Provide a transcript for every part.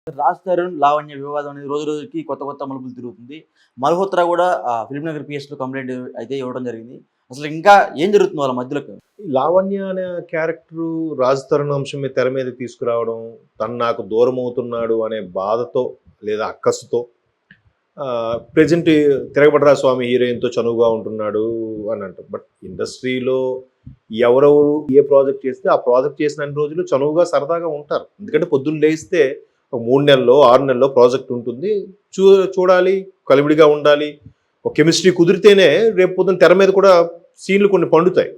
రాజ్ తరుణ్, లావణ్య వివాదం అనేది రోజు రోజుకి కొత్త కొత్త మలుపులు తిరుగుతుంది. మల్హోత్రా కూడా ఫిల్మ్ నగర్ పిఎస్‌లో కంప్లెయింట్ అయితే ఇవ్వడం జరిగింది. అసలు ఇంకా ఏం జరుగుతుంది వాళ్ళ మధ్యలోకి? లావణ్య అనే క్యారెక్టరు రాజ్ తరుణ్ అంశం మీద తెర మీదకి తీసుకురావడం, తను నాకు దూరం అవుతున్నాడు అనే బాధతో లేదా అక్కసుతో ప్రెజెంట్ 'తిరగబడరా స్వామి' హీరోయిన్‌తో చనువుగా ఉంటున్నాడు అని అంటారు. బట్ ఇండస్ట్రీలో ఎవరెవరు ఏ ప్రాజెక్ట్ చేస్తే ఆ ప్రాజెక్ట్ చేసిన అన్ని రోజులు చనువుగా సరదాగా ఉంటారు. ఎందుకంటే పొద్దున్న లేస్తే ఒక 3 నెలల్లో 6 నెలల్లో ప్రాజెక్ట్ ఉంటుంది. చూడాలి, కలివిడిగా ఉండాలి. ఒక కెమిస్ట్రీ కుదిరితేనే రేపు పొద్దున్న తెర మీద కూడా సీన్లు కొన్ని పండుతాయి.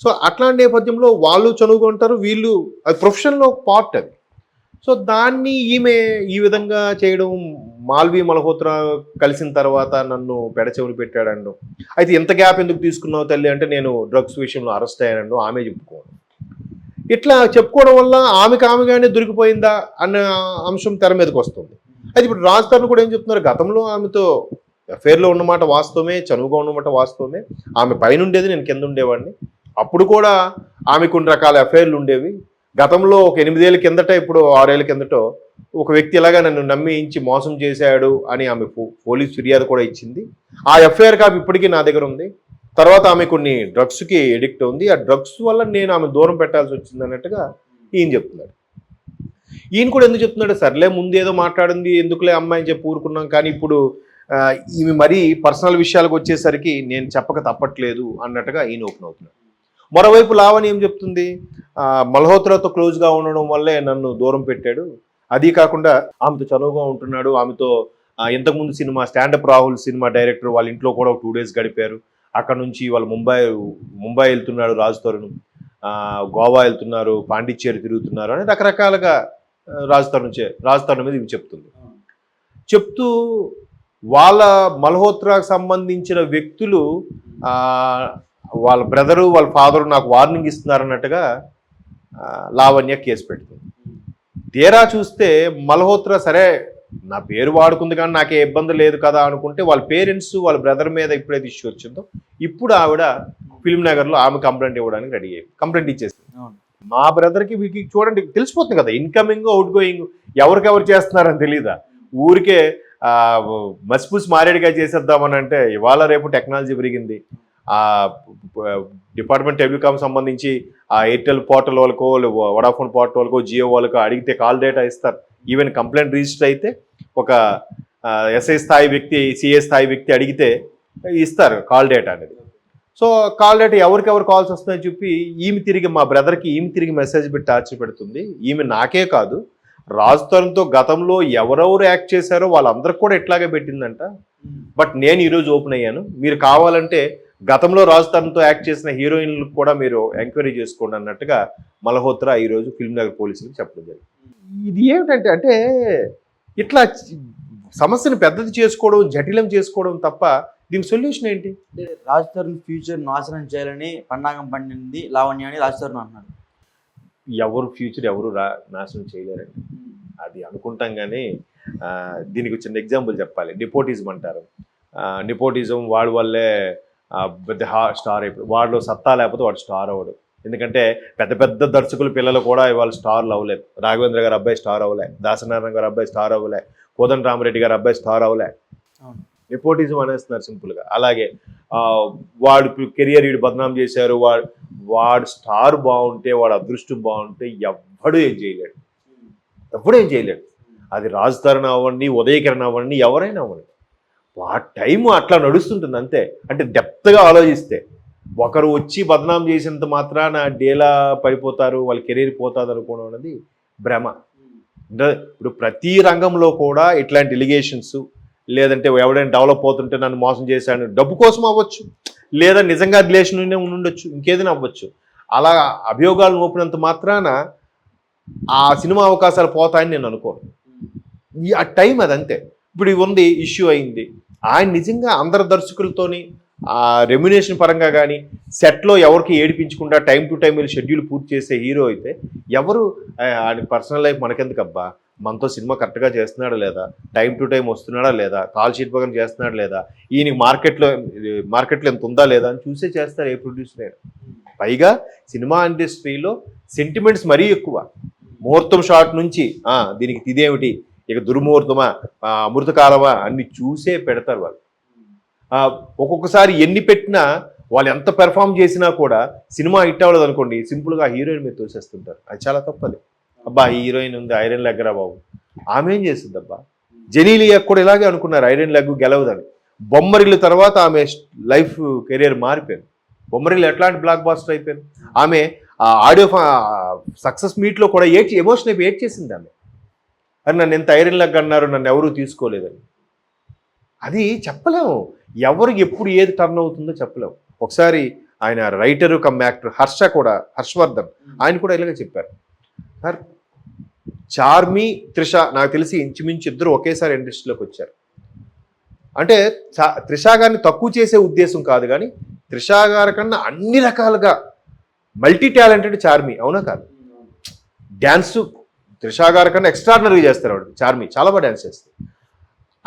సో అట్లాంటి నేపథ్యంలో వాళ్ళు చనువుగా ఉంటారు, వీళ్ళు అది ప్రొఫెషన్లో ఒక పార్ట్ అది. సో దాన్ని ఈమె ఈ విధంగా చేయడం, మాల్వి మల్హోత్రా కలిసిన తర్వాత నన్ను పెడచెవులు పెట్టాడండు. అయితే ఎంత గ్యాప్ ఎందుకు తీసుకున్నావు తల్లి అంటే, నేను డ్రగ్స్ విషయంలో అరెస్ట్ అయ్యానండు ఆమె చెప్పుకోవడం. ఇట్లా చెప్పుకోవడం వల్ల ఆమెగానే దొరికిపోయిందా అన్న అంశం తెర మీదకి వస్తుంది. అయితే ఇప్పుడు రాజ్ తరుణ్ కూడా ఏం చెప్తున్నారు, గతంలో ఆమెతో అఫేర్లో ఉన్నమాట వాస్తవమే, చనువుగా ఉన్నమాట వాస్తవమే. ఆమె పైన ఉండేది, నేను కింద ఉండేవాడిని. అప్పుడు కూడా ఆమె కొన్ని రకాల అఫైర్లు ఉండేవి. గతంలో ఒక 8 ఏళ్ళ కిందట, ఇప్పుడు 6 ఏళ్ళ కిందటో ఒక వ్యక్తి ఇలాగా నన్ను నమ్మించి మోసం చేశాడు అని ఆమె పోలీస్ ఫిర్యాదు కూడా ఇచ్చింది. ఆ ఎఫ్ఐఆర్ కాపీ ఇప్పటికీ నా దగ్గర ఉంది. తర్వాత ఆమె కొన్ని డ్రగ్స్కి ఎడిక్ట్ ఉంది. ఆ డ్రగ్స్ వల్ల నేను ఆమె దూరం పెట్టాల్సి వచ్చింది అన్నట్టుగా ఈయన చెప్తున్నాడు. ఈయన కూడా ఎందుకు చెప్తున్నాడు, సర్లే ముందు ఏదో మాట్లాడింది ఎందుకులే అమ్మాయి చెప్పి ఊరుకున్నాం, కానీ ఇప్పుడు ఈమె మరీ పర్సనల్ విషయాలకు వచ్చేసరికి నేను చెప్పక తప్పట్లేదు అన్నట్టుగా ఈయన ఓపెన్ అవుతున్నాడు. మరోవైపు లావణ్య ఏం చెప్తుంది, మల్హోత్రాతో క్లోజ్గా ఉండడం వల్లే నన్ను దూరం పెట్టాడు, అది కాకుండా ఆమెతో చనువుగా ఉంటున్నాడు, ఆమెతో ఇంతకుముందు cinema stand up Rahul cinema director వాళ్ళ ఇంట్లో కూడా 2 డేస్ గడిపారు. అక్కడ నుంచి వాళ్ళు ముంబై వెళ్తున్నాడు రాజ్ తరుణ్, గోవా వెళ్తున్నారు, పాండిచ్చేరి తిరుగుతున్నారు అని రకరకాలుగా రాజ్ తరుణ్ మీద ఇవి చెప్తూ వాళ్ళ మల్హోత్రాకు సంబంధించిన వ్యక్తులు వాళ్ళ బ్రదరు వాళ్ళ ఫాదరు నాకు వార్నింగ్ ఇస్తున్నారన్నట్టుగా లావణ్య కేసు పెడుతుంది. తీరా చూస్తే మల్హోత్రా సరే నా పేరు వాడుకుంది కానీ నాకే ఇబ్బంది లేదు కదా అనుకుంటే, వాళ్ళ పేరెంట్స్ వాళ్ళ బ్రదర్ మీద ఎప్పుడైతే ఇష్యూ వచ్చిందో ఇప్పుడు ఆవిడ ఫిల్మ్ నగర్లో ఆమె కంప్లైంట్ ఇవ్వడానికి రెడీ అయ్యి కంప్లైంట్ ఇచ్చేసింది. మా బ్రదర్కి వీటికి చూడండి తెలిసిపోతుంది కదా, ఇన్కమింగ్ అవుట్ గోయింగ్ ఎవరికెవరు చేస్తున్నారని తెలీదా, ఊరికే మసిపూసి మారేడుగా చేసేద్దామని అంటే ఇవాళ రేపు టెక్నాలజీ పెరిగింది. డిపార్ట్మెంట్ టెలికాం సంబంధించి ఆ ఎయిర్టెల్ పోర్టల్ వాళ్ళకో, వడాఫోన్ పోర్టల్ వాళ్ళకో, జియో వాళ్ళకో అడిగితే కాల్ డేటా ఇస్తారు. ఈవెన్ కంప్లైంట్ రిజిస్టర్ అయితే ఒక ఎస్ఐ స్థాయి వ్యక్తి, సిఏ స్థాయి వ్యక్తి అడిగితే ఇస్తారు కాల్ డేటా అనేది. సో కాల్ డేటా ఎవరికెవరు కాల్స్ వస్తాయని చెప్పి ఈమె తిరిగి మా బ్రదర్కి ఈమె తిరిగి మెసేజ్ పెట్టి టార్చర్ పెడుతుంది. ఈమె నాకే కాదు, రాజ్ తరుణ్తో గతంలో ఎవరెవరు యాక్ట్ చేశారో వాళ్ళందరికి కూడా ఇట్లాగే పెట్టిందంట. బట్ నేను ఈరోజు ఓపెన్ అయ్యాను, మీరు కావాలంటే గతంలో రాజ్ తరుణ్తో యాక్ట్ చేసిన హీరోయిన్లకు కూడా మీరు ఎంక్వైరీ చేసుకోండి అన్నట్టుగా మల్హోత్రా ఈరోజు ఫిల్మ్ నగర్ పోలీసులకు చెప్పడం జరిగింది. ఇది ఏమిటంటే అంటే ఇట్లా సమస్యను పెద్దది చేసుకోవడం, జటిలం చేసుకోవడం తప్ప దీని సొల్యూషన్ ఏంటి? రాజ్ తరుణ్ ఫ్యూచర్ నాశనం చేయాలని పన్నాగం పండింది లావణ్య అని రాజ్ తరుణ్ అన్నాడు. ఎవరు ఫ్యూచర్ ఎవరు నాశనం చేయలేరండి, అది అనుకుంటాం. కానీ దీనికి చిన్న ఎగ్జాంపుల్ చెప్పాలి. నెపోటిజం అంటారు. నెపోటిజం వాడి వల్లే పెద్ద స్టార్ అయిపోయి, వాడిలో సత్తా లేకపోతే వాడు స్టార్ అవ్వడు. ఎందుకంటే పెద్ద పెద్ద దర్శకుల పిల్లలు కూడా ఇవాళ స్టార్లు అవ్వలేదు. రాఘవేంద్ర గారు అబ్బాయి స్టార్ అవ్వలే, దాసనారాయణ గారు అబ్బాయి స్టార్ అవ్వలే, కోదండ రామరెడ్డి గారు అబ్బాయి స్టార్ అవ్వలే. నెపోటిజం అనేస్తున్నారు సింపుల్గా. అలాగే వాడు కెరియర్ వీడు బదనాం చేశారు, వాడు స్టార్ బాగుంటే, వాడు అదృష్టం బాగుంటే ఎవ్వడూ ఏం చేయలేడు. అది రాజ్ తరుణ్ అవ్వండి, ఉదయకిరణ్ అవ్వండి, ఎవరైనా అవ్వండి, ఆ టైము అట్లా నడుస్తుంటుంది అంతే. అంటే డెప్త్గా ఆలోచిస్తే ఒకరు వచ్చి బదనాం చేసినంత మాత్రాన డేలా పడిపోతారు, వాళ్ళ కెరీర్ పోతుంది అనుకోవడం అనేది భ్రమ. ఇప్పుడు ప్రతి రంగంలో కూడా ఇట్లాంటి ఎలిగేషన్స్, లేదంటే ఎవడైనా డెవలప్ అవుతుంటే నన్ను మోసం చేశాను డబ్బు కోసం అవ్వచ్చు, లేదా నిజంగా రిలేషన్ ఉండొచ్చు, ఇంకేదైనా అవ్వచ్చు. అలా అభియోగాలు మోపినంత మాత్రాన ఆ సినిమా అవకాశాలు పోతాయని నేను అనుకోను. ఆ టైం అదంతే. ఇప్పుడు ఉంది, ఇష్యూ అయింది, ఆయన నిజంగా అందరు దర్శకులతోని రెమ్యునేషన్ పరంగా కానీ సెట్లో ఎవరికి ఏడిపించకుండా టైం టు టైం షెడ్యూల్ పూర్తి చేసే హీరో అయితే ఎవరు ఆయన పర్సనల్ లైఫ్ మనకెందుకు అబ్బా, మనతో సినిమా కరెక్ట్గా చేస్తున్నాడా లేదా, టైం టు టైం వస్తున్నాడా లేదా, కాల్ షీట్ ప్రకారం చేస్తున్నాడా లేదా, ఈయనకి మార్కెట్లో ఎంత ఉందా లేదా అని చూసే చేస్తారు ఏ ప్రొడ్యూసర్ అయినా. పైగా సినిమా ఇండస్ట్రీలో సెంటిమెంట్స్ మరీ ఎక్కువ. ముహూర్తం షాట్ నుంచి దీనికి ఇదేమిటి, ఇక దుర్ముహూర్తమా అమృతకాలమా అన్ని చూసే పెడతారు వాళ్ళు. ఒక్కొక్కసారి ఎన్ని పెట్టినా వాళ్ళు ఎంత పెర్ఫామ్ చేసినా కూడా సినిమా హిట్ అవ్వలేదు అనుకోండి, సింపుల్గా హీరోయిన్ మీద తోసేస్తుంటారు. అది చాలా తప్పది. అబ్బా హీరోయిన్ ఉంది, ఐరన్ లెగ్గరా బాబు, ఆమె ఏం చేస్తుంది అబ్బా. జెనీలియా కూడా ఇలాగే అనుకున్నారు, ఐరన్ లెగ్ గెలవదని. బొమ్మరిల్లు తర్వాత ఆమె లైఫ్ కెరియర్ మారిపోయింది. బొమ్మరిల్లు ఎట్లాంటి బ్లాక్ బాస్టర్ అయిపోయింది. ఆమె ఆడియో సక్సెస్ మీట్లో కూడా ఎమోషన్ అయిపోయి చేసింది ఆమె. అని నన్ను ఎంత ఐరన్ లెగ్ అన్నారు, నన్ను ఎవరూ తీసుకోలేదని. అది చెప్పలేము, ఎవరికి ఎప్పుడు ఏది టర్న్ అవుతుందో చెప్పలేము. ఒకసారి ఆయన రైటరు కమ్ యాక్టర్ హర్షవర్ధన్ ఆయన కూడా ఇలాగే చెప్పారు, సార్ చార్మి త్రిష నాకు తెలిసి ఇంచుమించు ఇద్దరు ఒకేసారి ఇండస్ట్రీలోకి వచ్చారు. అంటే త్రిషా గారిని తక్కువ చేసే ఉద్దేశం కాదు, కానీ త్రిషా గారి కన్నా అన్ని రకాలుగా మల్టీ టాలెంటెడ్ చార్మి, అవునా కాదు? డ్యాన్స్ త్రిషా గారి కన్నా ఎక్స్ట్రాడినరీగా చేస్తారు ఆవిడ. చార్మి చాలా బాగా డ్యాన్స్ చేస్తారు.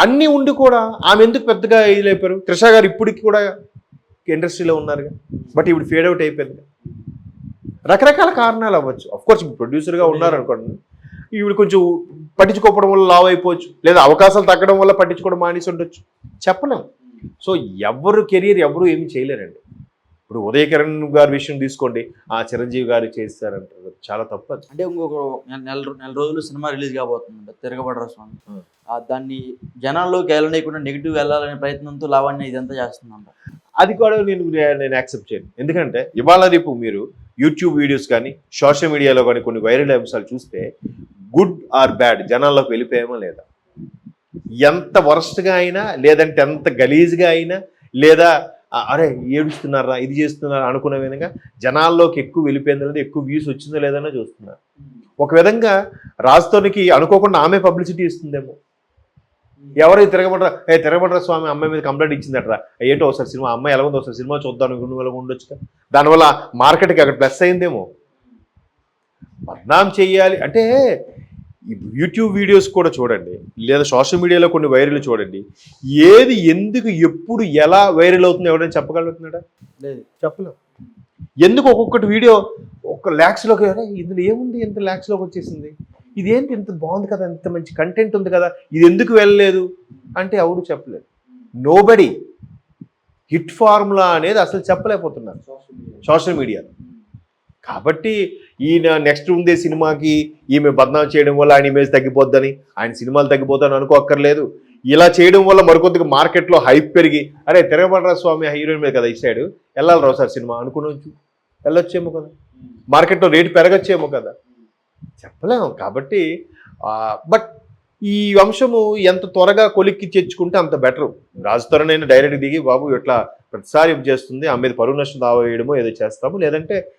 అన్నీ ఉండి కూడా ఆమె ఎందుకు పెద్దగా అయిపోయారు? త్రిషా గారు ఇప్పటికి కూడా ఇండస్ట్రీలో ఉన్నారుగా, బట్ ఇప్పుడు ఫేడ్ అవుట్ అయిపోయింది. రకరకాల కారణాలు అవ్వచ్చు. అఫ్కోర్స్ ఇప్పుడు ప్రొడ్యూసర్గా ఉన్నారనుకోండి, ఇప్పుడు కొంచెం పట్టించుకోవడం వల్ల లావ్ అయిపోవచ్చు, లేదా అవకాశాలు తగ్గడం వల్ల పట్టించుకోవడం మానేసి ఉండొచ్చు, చెప్పలేం. సో ఎవరు కెరీర్ ఎవరు ఏమీ చేయలేరండి. ఇప్పుడు ఉదయ్ కిరణ్ గారి విషయం తీసుకోండి, చిరంజీవి గారు చేస్తారంటారు, చాలా తప్పదు. అంటే ఇంకొక నెల రోజులు సినిమా రిలీజ్ కాబోతుంది తిరగబడరా స్వామి. దాన్ని జనాల్లోకి వెళ్ళనీయకుండా నెగిటివ్ వెళ్ళాలనే ప్రయత్నంతో లావణ్య ఇదంతా చేస్తుందంట. అది కూడా నేను యాక్సెప్ట్ చేయను. ఎందుకంటే ఇవాళ రేపు మీరు యూట్యూబ్ వీడియోస్ కానీ సోషల్ మీడియాలో కానీ కొన్ని వైరల్ అంశాలు చూస్తే గుడ్ ఆర్ బ్యాడ్ జనాల్లోకి వెళ్ళిపోయామో లేదా, ఎంత వరస్ట్గా అయినా, లేదంటే ఎంత గలీజ్గా అయినా, లేదా అరే ఏడుస్తున్నారా ఇది చేస్తున్నారా అనుకునే విధంగా జనాల్లోకి ఎక్కువ వెళ్ళిపోయిందో లేదా, ఎక్కువ వ్యూస్ వచ్చిందో లేదన్నా చూస్తున్నారు. ఒక విధంగా రాజుతోనికి అనుకోకుండా ఆమె పబ్లిసిటీ ఇస్తుందేమో. ఎవరు తిరగబడ్ర స్వామి అమ్మాయి మీద కంప్లైంట్ ఇచ్చిందట్రా, ఏంటో ఒకసారి సినిమా అమ్మాయి ఎలా ఉందో ఒకసారి సినిమా చూద్దాం నువ్వు ఎలా ఉండొచ్చు, దానివల్ల మార్కెట్కి అక్కడ ప్లస్ అయిందేమో. బద్నాం చెయ్యాలి అంటే యూట్యూబ్ వీడియోస్ కూడా చూడండి, లేదా సోషల్ మీడియాలో కొన్ని వైరల్ చూడండి, ఏది ఎందుకు ఎప్పుడు ఎలా వైరల్ అవుతుందో ఎవరైనా చెప్పగలుగుతున్నాడా? లేదు, చెప్పలేం. ఎందుకు ఒక్కొక్కటి వీడియో ఒక ల్యాక్స్లోకి, ఇందులో ఏముంది ఎంత ల్యాక్స్లోకి వచ్చేసింది, ఇదేంటి ఇంత బాగుంది కదా, ఇంత మంచి కంటెంట్ ఉంది కదా, ఇది ఎందుకు వెళ్ళలేదు అంటే ఎవడు చెప్పలేదు. నోబడి హిట్ ఫార్ములా అనేది అసలు చెప్పలేకపోతున్నారు సోషల్ మీడియా. కాబట్టి ఈయన నెక్స్ట్ ఉండే సినిమాకి ఈమె బద్నాం చేయడం వల్ల ఆయన ఇమేజ్ తగ్గిపోద్దని, ఆయన సినిమాలు తగ్గిపోతాయని అనుకోక్కర్లేదు. ఇలా చేయడం వల్ల మరికొద్దిగా మార్కెట్లో హైప్ పెరిగి, అరే తిరగబడ్ర స్వామి హీరోయిన్ మీద కదా ఇచ్చాడు, వెళ్ళాలి రావు సార్ సినిమా అనుకునొచ్చు, వెళ్ళొచ్చేమో కదా, మార్కెట్లో రేటు పెరగచ్చేమో కదా, చెప్పలేము. కాబట్టి బట్ ఈ అంశము ఎంత త్వరగా కొలిక్కి తెచ్చుకుంటే అంత బెటరు. రాజుతోనైనా డైరెక్ట్ దిగి బాబు ఇట్లా ప్రతిసారి చేస్తుంది, ఆ మీద పరువు నష్టం దావా వేయడమో ఏదో చేస్తాము, లేదంటే